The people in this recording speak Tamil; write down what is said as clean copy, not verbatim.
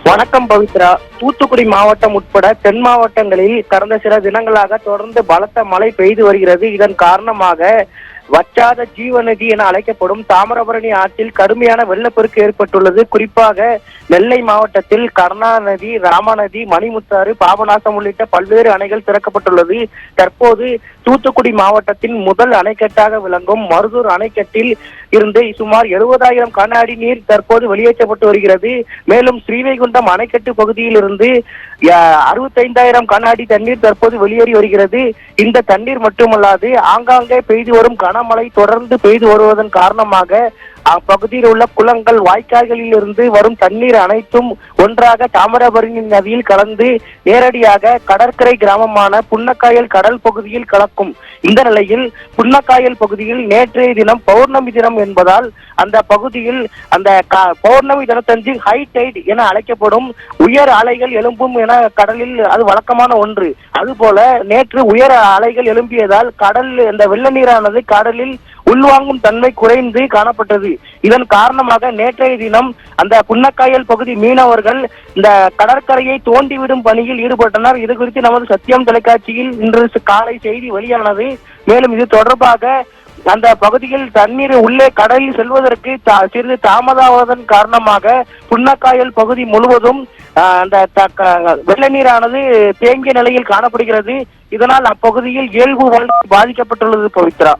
வணக்கம் பவித்ரா. தூத்துக்குடி மாவட்டம் உட்பட தென் மாவட்டங்களில் கடந்த சில தினங்களாக தொடர்ந்து பலத்த மழை பெய்து வருகிறது. இதன் காரணமாக வற்றாத ஜீவநதி என அழைக்கப்படும் தாமிரபரணி ஆற்றில் கடுமையான வெள்ளப்பெருக்கு ஏற்பட்டுள்ளது. குறிப்பாக நெல்லை மாவட்டத்தில் கருணாநதி, ராமநதி, மணிமுத்தாறு, பாபநாசம் உள்ளிட்ட பல்வேறு அணைகள் திறக்கப்பட்டுள்ளது. தற்போது தூத்துக்குடி மாவட்டத்தின் முதல் அணைக்கட்டாக விளங்கும் மருதூர் அணைக்கட்டில் இருந்து சுமார் 70,000 கன அடி நீர் தற்போது வெளியேற்றப்பட்டு வருகிறது. மேலும் ஸ்ரீவைகுண்டம் அணைக்கட்டு பகுதியில் இருந்து 65,000 கன அடி தண்ணீர் தற்போது வெளியேறி வருகிறது. இந்த தண்ணீர் மட்டுமல்லாது ஆங்காங்கே பெய்து வரும் கனமழை தொடர்ந்து பெய்து வருவதன் காரணமாக அப்பகுதியில் உள்ள குளங்கள், வாய்க்கால்களில் இருந்து வரும் தண்ணீர் அனைத்தும் ஒன்றாக தாமிரபரணி நதியில் கலந்து நேரடியாக கடற்கரை கிராமமான புன்னக்காயல் கடல் பகுதியில் கலக்கும். இந்த நிலையில் புன்னக்காயல் பகுதியில் நேற்றைய தினம் பௌர்ணமி தினம் என்பதால் அந்த பகுதியில் அந்த பௌர்ணமி தினத்தன்று ஹை டைட் என அழைக்கப்படும் உயர் அலைகள் எழும்பும் என கடலில் அது வழக்கமான ஒன்று. அதுபோல நேற்று உயர் அலைகள் எழும்பியதால் கடல் அந்த வெள்ள நீரானது கடலில் உள்வாங்கும் தன்மை குறைந்து காணப்பட்டது. இதன் காரணமாக நேற்றைய தினம் அந்த புன்னக்காயல் பகுதி மீனவர்கள் இந்த கடற்கரையை தோண்டிவிடும் பணியில் ஈடுபட்டனர். இது குறித்து நமது சத்தியம் தொலைக்காட்சியில் இன்று காலை செய்தி வெளியானது. மேலும் இது தொடர்பாக அந்த பகுதியில் தண்ணீர் உள்ளே கடலில் செல்வதற்கு சிறிது தாமதமாவதன் காரணமாக புன்னக்காயல் பகுதி முழுவதும் அந்த வெள்ள நீரானது தேங்கிய நிலையில் காணப்படுகிறது. இதனால் அப்பகுதியில் இயல்பு வாழ்க்கை பாதிக்கப்பட்டுள்ளது பவித்ரா.